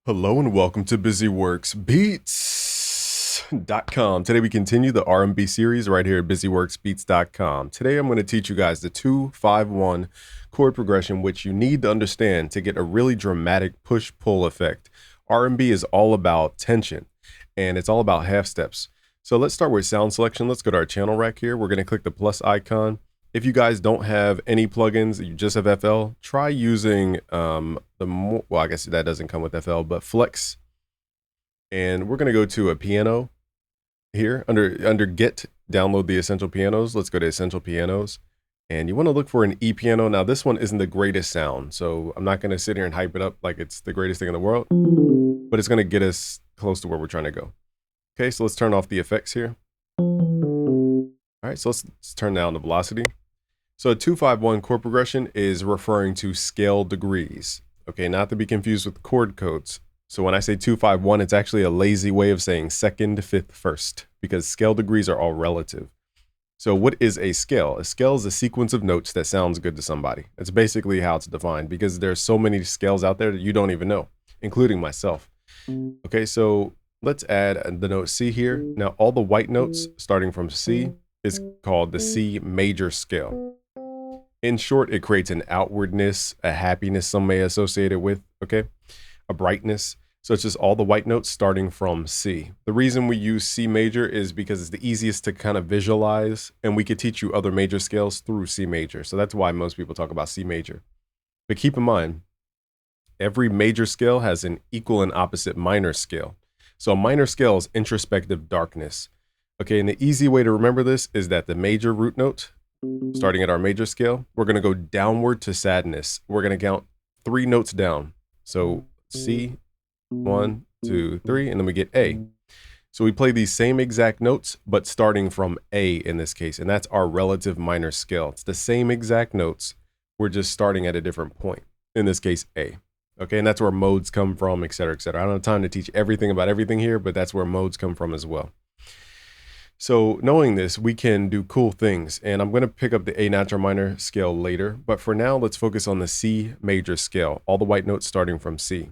Hello and welcome to BusyWorksBeats.com. Today we continue the R&B series right here at BusyWorksBeats.com. Today I'm going to teach you guys the 2-5-1 chord progression, which you need to understand to get a really dramatic push-pull effect. R&B is all about tension and it's all about half steps. So let's start with sound selection. Let's go to our channel rack here. We're going to click the plus icon. If you guys don't have any plugins, you just have FL, try using well, I guess that doesn't come with FL, but Flex. And we're going to go to a piano here under Get, download the Essential Pianos. Let's go to Essential Pianos. And you want to look for an E piano. Now, this one isn't the greatest sound, so I'm not going to sit here and hype it up like it's the greatest thing in the world, but it's going to get us close to where we're trying to go. Okay, so let's turn off the effects here. All right, so let's turn down the velocity. So a 2-5-1 chord progression is referring to scale degrees. Okay, not to be confused with chord codes. So when I say 2-5-1, it's actually a lazy way of saying second, fifth, first, because scale degrees are all relative. So what is a scale? A scale is a sequence of notes that sounds good to somebody. It's basically how it's defined, because there's so many scales out there that you don't even know, including myself. Okay, so let's add the note C here. Now all the white notes starting from C is called the C major scale. In short, it creates an outwardness, a happiness some may associate it with, okay? A brightness. So it's just all the white notes starting from C. The reason we use C major is because it's the easiest to kind of visualize, and we could teach you other major scales through C major. So that's why most people talk about C major. But keep in mind, every major scale has an equal and opposite minor scale. So a minor scale is introspective darkness. Okay, and the easy way to remember this is that the major root note, starting at our major scale, we're going to go downward to sadness. We're going to count 3 notes down. So C, 1, 2, 3, and then we get A. So we play these same exact notes, but starting from A in this case, and that's our relative minor scale. It's the same exact notes. We're just starting at a different point. In this case, A. Okay, and that's where modes come from, etc., etc. I don't have time to teach everything about everything here, but that's where modes come from as well. So knowing this, we can do cool things, and I'm going to pick up the A natural minor scale later, but for now, let's focus on the C major scale, all the white notes starting from C.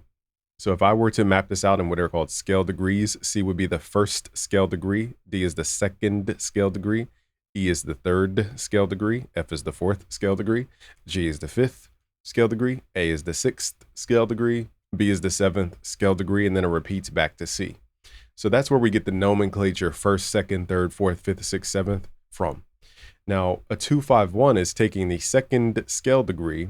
So if I were to map this out in what are called scale degrees, C would be the first scale degree, D is the second scale degree, E is the third scale degree, F is the fourth scale degree, G is the fifth scale degree, A is the sixth scale degree, B is the seventh scale degree, and then it repeats back to C. So that's where we get the nomenclature first, second, third, fourth, fifth, sixth, seventh from. Now, a 2-5-1 is taking the second scale degree,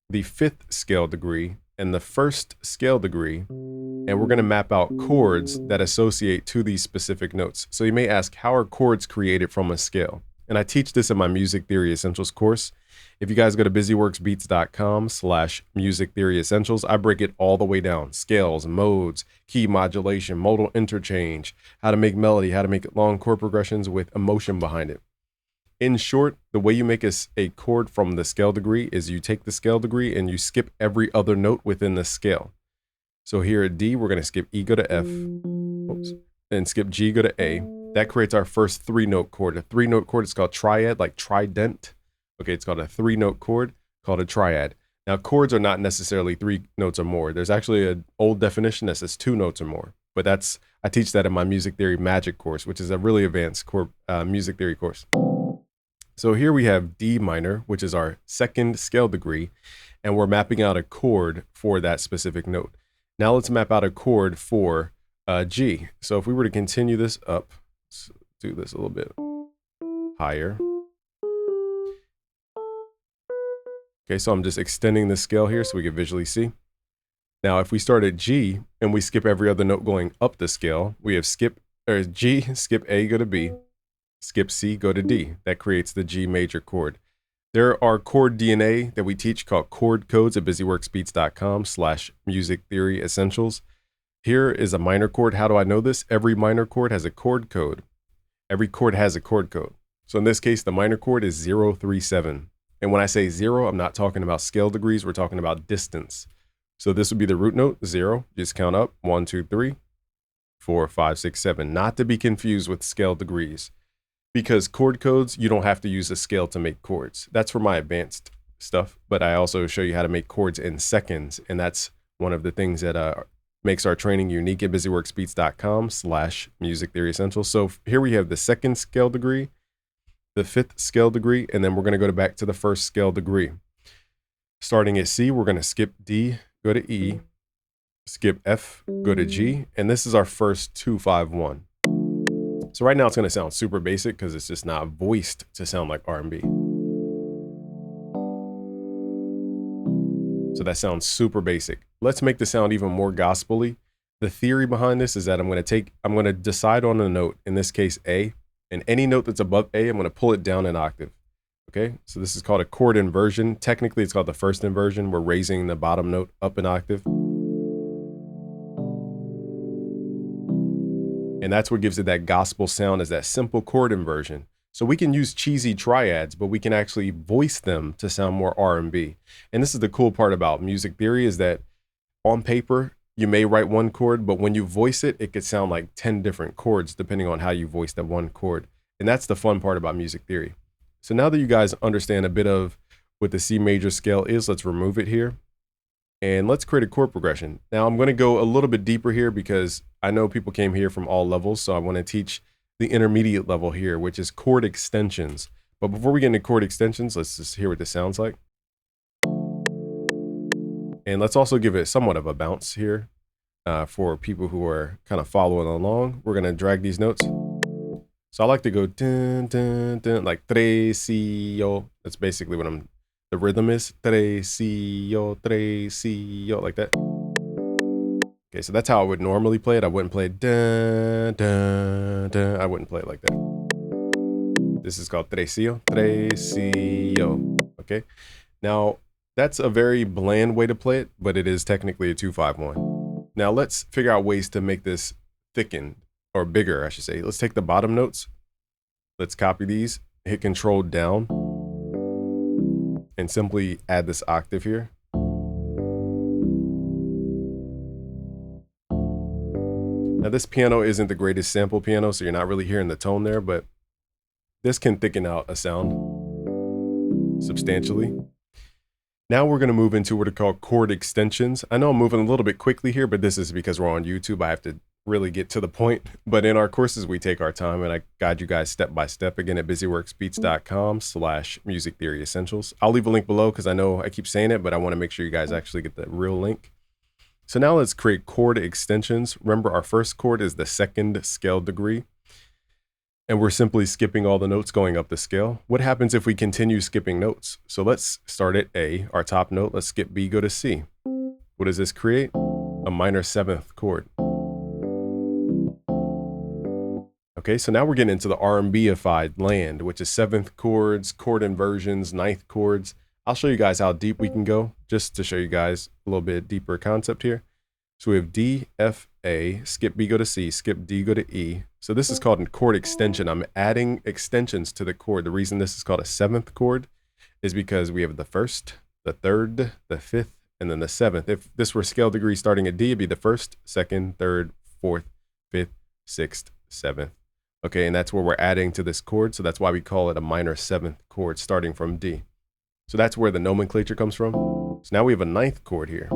the fifth scale degree, and the first scale degree, and we're going to map out chords that associate to these specific notes. So you may ask, how are chords created from a scale? And I teach this in my Music Theory Essentials course. If you guys go to busyworksbeats.com/music theory essentials, I break it all the way down. Scales, modes, key modulation, modal interchange, how to make melody, how to make long chord progressions with emotion behind it. In short, the way you make a chord from the scale degree is you take the scale degree and you skip every other note within the scale. So here at D, we're going to skip E, go to F, and skip G, go to A. That creates our first 3-note chord. A 3-note chord is called triad, like trident. Okay, it's called a 3-note chord called a triad. Now, chords are not necessarily 3 notes or more. There's actually an old definition that says 2 notes or more. But I teach that in my Music Theory Magic course, which is a really advanced music theory course. So here we have D minor, which is our second scale degree, and we're mapping out a chord for that specific note. Now let's map out a chord for G. So if we were to continue this up, let's do this a little bit higher. Okay, so I'm just extending the scale here so we can visually see. Now, if we start at G and we skip every other note going up the scale, we have G, skip A, go to B, skip C, go to D. That creates the G major chord. There are chord DNA that we teach called chord codes at busyworksbeats.com/music theory essentials. Here is a minor chord. How do I know this? Every minor chord has a chord code. Every chord has a chord code. So in this case, the minor chord is 0-3-7. And when I say 0, I'm not talking about scale degrees. We're talking about distance. So this would be the root note, 0. Just count up, 1, 2, 3, 4, 5, 6, 7. Not to be confused with scale degrees. Because chord codes, you don't have to use a scale to make chords. That's for my advanced stuff. But I also show you how to make chords in seconds. And that's one of the things that makes our training unique at busyworksbeats.com/music theory essentials. So here we have the second scale degree, the fifth scale degree, and then we're going to go back to the first scale degree. Starting at C, we're going to skip D, go to E, skip F, go to G, and this is our first 2-5-1. So right now it's going to sound super basic because it's just not voiced to sound like R&B. So that sounds super basic. Let's make the sound even more gospel-y. The theory behind this is that I'm going to decide on a note, in this case A, and any note that's above A, I'm going to pull it down an octave. Okay, so this is called a chord inversion. Technically, it's called the first inversion. We're raising the bottom note up an octave. And that's what gives it that gospel sound, is that simple chord inversion. So we can use cheesy triads, but we can actually voice them to sound more R&B. And this is the cool part about music theory, is that on paper, you may write one chord, but when you voice it, it could sound like 10 different chords, depending on how you voice that one chord. And that's the fun part about music theory. So now that you guys understand a bit of what the C major scale is, let's remove it here. And let's create a chord progression. Now I'm going to go a little bit deeper here because I know people came here from all levels. So I want to teach the intermediate level here, which is chord extensions. But before we get into chord extensions, let's just hear what this sounds like. And let's also give it somewhat of a bounce here for people who are kind of following along. We're going to drag these notes. So I like to go dun, dun, dun, like tre, si, yo. That's basically what the rhythm is. Tre, si, yo, like that. Okay, so that's how I would normally play it. I wouldn't play dun, dun, dun. I wouldn't play it like that. This is called tre, si, yo. Okay, now that's a very bland way to play it, but it is technically a 2-5-1. Now let's figure out ways to make this thicken, or bigger, I should say. Let's take the bottom notes. Let's copy these, hit Control down, and simply add this octave here. Now this piano isn't the greatest sample piano, so you're not really hearing the tone there, but this can thicken out a sound substantially. Now we're going to move into what are called chord extensions. I know I'm moving a little bit quickly here, but this is because we're on YouTube. I have to really get to the point. But in our courses, we take our time, and I guide you guys step by step again at busyworksbeats.com/music theory essentials. I'll leave a link below because I know I keep saying it, but I want to make sure you guys actually get the real link. So now let's create chord extensions. Remember, our first chord is the second scale degree, and we're simply skipping all the notes going up the scale. What happens if we continue skipping notes? So let's start at A, our top note. Let's skip B, go to C. What does this create? A minor seventh chord. Okay, so now we're getting into the R&B-ified land, which is seventh chords, chord inversions, ninth chords. I'll show you guys how deep we can go, just to show you guys a little bit deeper concept here. So we have D, F, A, skip B, go to C, skip D, go to E. So this is called a chord extension. I'm adding extensions to the chord. The reason this is called a seventh chord is because we have the first, the third, the fifth, and then the seventh. If this were scale degree starting at D, it'd be the first, second, third, fourth, fifth, sixth, seventh. Okay, and that's where we're adding to this chord. So that's why we call it a minor seventh chord starting from D. So that's where the nomenclature comes from. So now we have a ninth chord here.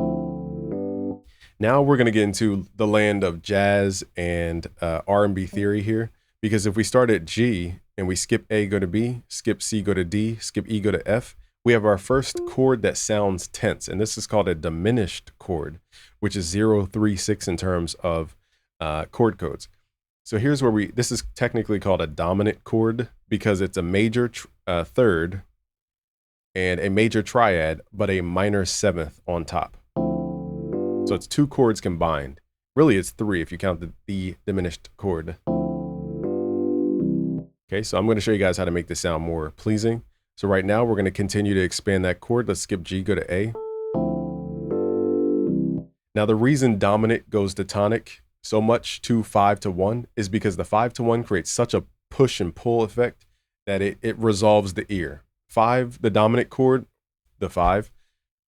Now we're going to get into the land of jazz and R&B theory here, because if we start at G and we skip A, go to B, skip C, go to D, skip E, go to F, we have our first chord that sounds tense, and this is called a diminished chord, which is 0, 3, 6 in terms of chord codes. So here's where this is technically called a dominant chord because it's a major third and a major triad, but a minor seventh on top. So it's two chords combined. Really, it's three if you count the diminished chord. Okay, so I'm going to show you guys how to make this sound more pleasing. So right now, we're going to continue to expand that chord. Let's skip G, go to A. Now, the reason dominant goes to tonic so much to 5-1 is because the 5-1 creates such a push and pull effect that it resolves the ear. 5, the dominant chord, the 5,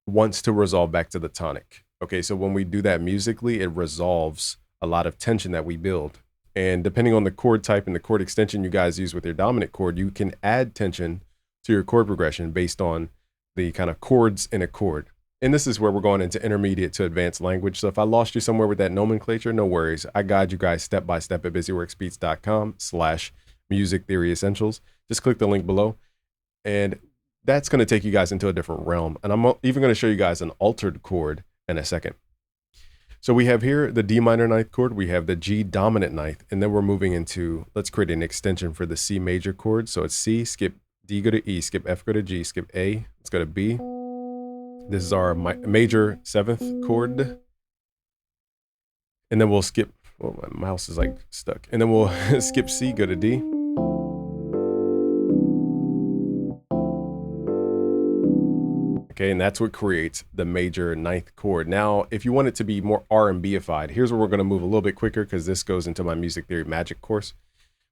wants to resolve back to the tonic. Okay, so when we do that musically, it resolves a lot of tension that we build. And depending on the chord type and the chord extension you guys use with your dominant chord, you can add tension to your chord progression based on the kind of chords in a chord. And this is where we're going into intermediate to advanced language. So if I lost you somewhere with that nomenclature, no worries. I guide you guys step by step at busyworksbeats.com/music theory essentials. Just click the link below. And that's going to take you guys into a different realm. And I'm even going to show you guys an altered chord in a second. So we have here the D minor ninth chord, we have the G dominant ninth, and then we're moving into, let's create an extension for the C major chord. So it's C, skip D, go to E, skip F, go to G, skip A, let's go to B. This is our major seventh chord. And then we'll skip, well, my mouse is like stuck. And then we'll skip C, go to D. Okay, and that's what creates the major ninth chord. Now, if you want it to be more R&B-ified, here's where we're going to move a little bit quicker because this goes into my music theory magic course.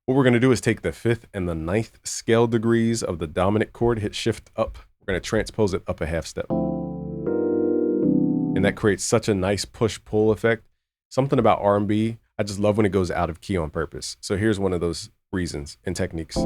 What we're going to do is take the 5th and the 9th scale degrees of the dominant chord, hit shift up. We're going to transpose it up a half step. And that creates such a nice push-pull effect. Something about R&B, I just love when it goes out of key on purpose. So here's one of those reasons and techniques.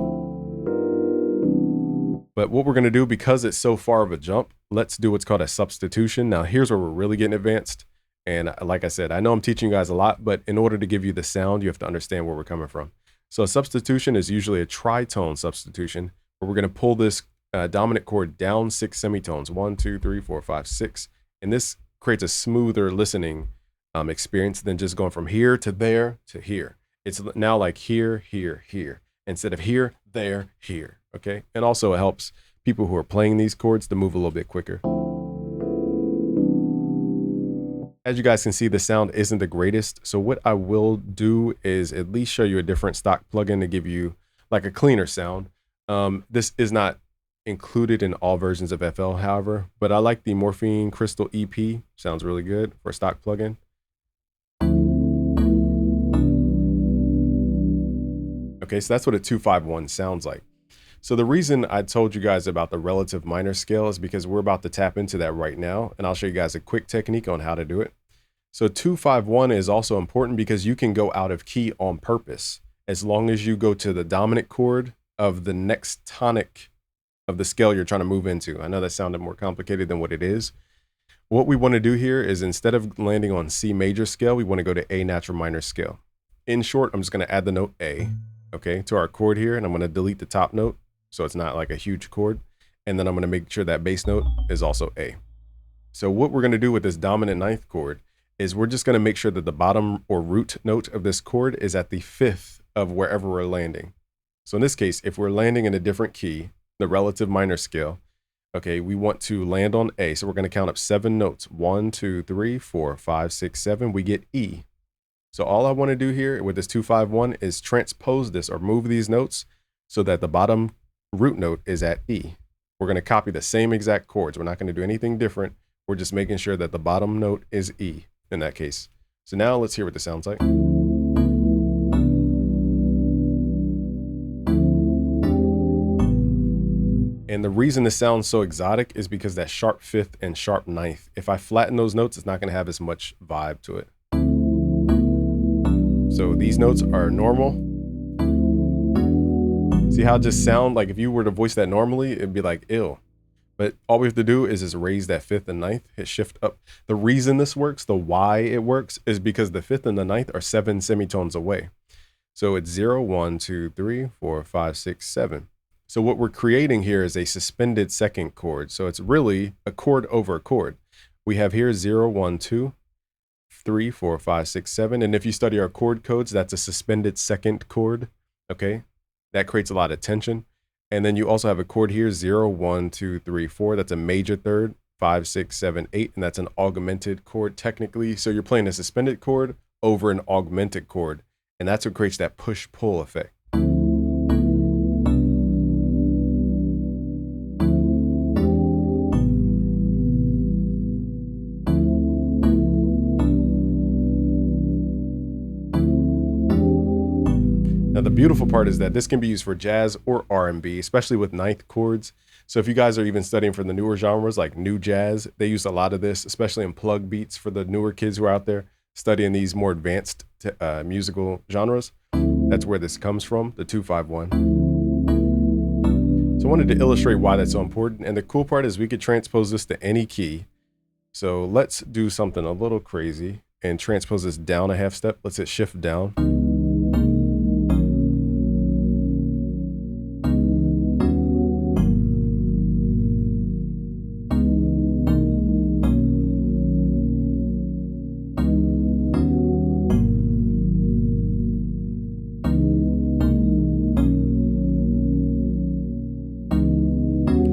But what we're going to do, because it's so far of a jump, let's do what's called a substitution. Now, here's where we're really getting advanced. And like I said, I know I'm teaching you guys a lot, but in order to give you the sound, you have to understand where we're coming from. So a substitution is usually a tritone substitution, where we're going to pull this dominant chord down 6 semitones, 1, 2, 3, 4, 5, 6. And this creates a smoother listening experience than just going from here to there to here. It's now like here, here, here, instead of here, there, here. Okay, and also it helps people who are playing these chords to move a little bit quicker. As you guys can see, the sound isn't the greatest. So what I will do is at least show you a different stock plugin to give you like a cleaner sound. This is not included in all versions of FL, however, but I like the Morphine Crystal EP. Sounds really good for a stock plugin. Okay, so that's what a 251 sounds like. So the reason I told you guys about the relative minor scale is because we're about to tap into that right now, and I'll show you guys a quick technique on how to do it. So 251 is also important because you can go out of key on purpose as long as you go to the dominant chord of the next tonic of the scale you're trying to move into. I know that sounded more complicated than what it is. What we want to do here is instead of landing on C major scale, we want to go to A natural minor scale. In short, I'm just going to add the note A, okay, to our chord here, and I'm going to delete the top note so it's not like a huge chord. And then I'm going to make sure that bass note is also A. So what we're going to do with this dominant ninth chord is we're just going to make sure that the bottom or root note of this chord is at the 5th of wherever we're landing. So in this case, if we're landing in a different key, the relative minor scale, okay, we want to land on A. So we're going to count up 7 notes. 1, 2, 3, 4, 5, 6, 7. We get E. So all I want to do here with this 251 is transpose this or move these notes so that the bottom root note is at E. We're going to copy the same exact chords. We're not going to do anything different. We're just making sure that the bottom note is E in that case. So now let's hear what this sounds like. And the reason this sounds so exotic is because that sharp 5th and sharp 9th. If I flatten those notes, it's not going to have as much vibe to it. So these notes are normal. See how it just sound like if you were to voice that normally, it'd be like ill. But all we have to do is just raise that 5th and 9th, hit shift up. The reason this works, the why it works, is because the 5th and the 9th are 7 semitones away. So it's 0, 1, 2, 3, 4, 5, 6, 7. So what we're creating here is a suspended second chord. So it's really a chord over a chord. We have here 0, 1, 2, 3, 4, 5, 6, 7. And if you study our chord codes, that's a suspended second chord. Okay. That creates a lot of tension. And then you also have a chord here, 0, 1, 2, 3, 4. That's a major third, 5, 6, 7, 8. And that's an augmented chord technically. So you're playing a suspended chord over an augmented chord. And that's what creates that push-pull effect. Now, the beautiful part is that this can be used for jazz or R&B, especially with ninth chords. So if you guys are even studying for the newer genres like new jazz, they use a lot of this, especially in plug beats for the newer kids who are out there studying these more advanced musical genres. That's where this comes from, the 251. So I wanted to illustrate why that's so important. And the cool part is we could transpose this to any key. So let's do something a little crazy and transpose this down a half step. Let's hit shift down.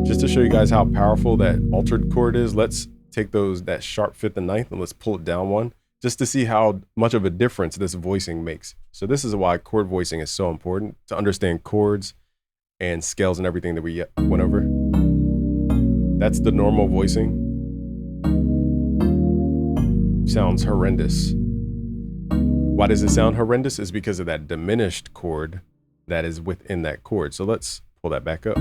Just to show you guys how powerful that altered chord is, let's take that sharp fifth and ninth and let's pull it down one, just to see how much of a difference this voicing makes. So this is why chord voicing is so important, to understand chords and scales and everything that we went over. That's the normal voicing. Sounds horrendous. Why does it sound horrendous? Is because of that diminished chord that is within that chord. So let's pull that back up.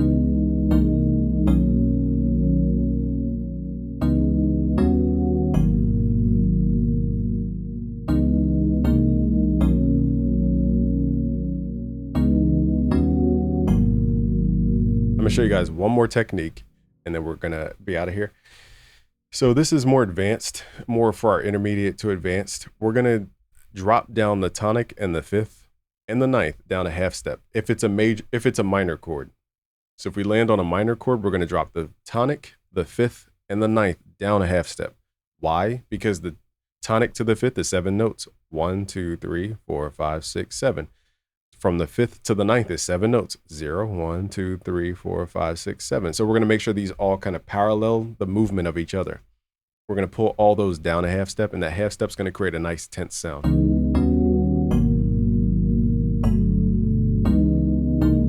I'm gonna show you guys one more technique and then we're gonna be out of here. So this is more advanced, more for our intermediate to advanced. We're gonna drop down the tonic and the fifth and the ninth down a half step if it's a minor chord. So if we land on a minor chord, we're gonna drop the tonic, the fifth, and the ninth down a half step. Why? Because the tonic to the fifth is 7 notes. 1, 2, 3, 4, 5, 6, 7. From the fifth to the ninth is 7 notes. 0, 1, 2, 3, 4, 5, 6, 7. So we're going to make sure these all kind of parallel the movement of each other. We're going to pull all those down a half step, and that half step is going to create a nice tense sound.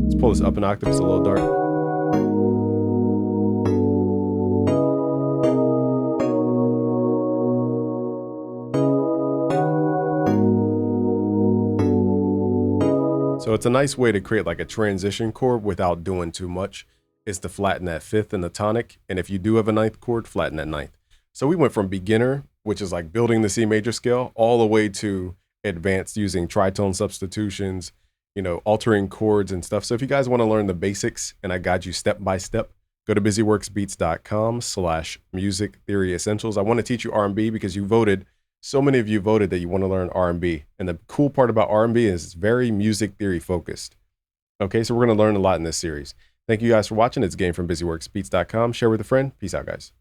Let's pull this up an octave. It's a little dark. So it's a nice way to create like a transition chord without doing too much, is to flatten that fifth and the tonic. And if you do have a ninth chord, flatten that ninth. So we went from beginner, which is like building the C major scale, all the way to advanced using tritone substitutions, you know, altering chords and stuff. So if you guys want to learn the basics and I guide you step by step, go to busyworksbeats.com/music theory essentials. I want to teach you R&B because you voted. So many of you voted that you want to learn R&B. And the cool part about R&B is it's very music theory focused. Okay, so we're going to learn a lot in this series. Thank you guys for watching. It's Game from busyworksbeats.com. Share with a friend. Peace out, guys.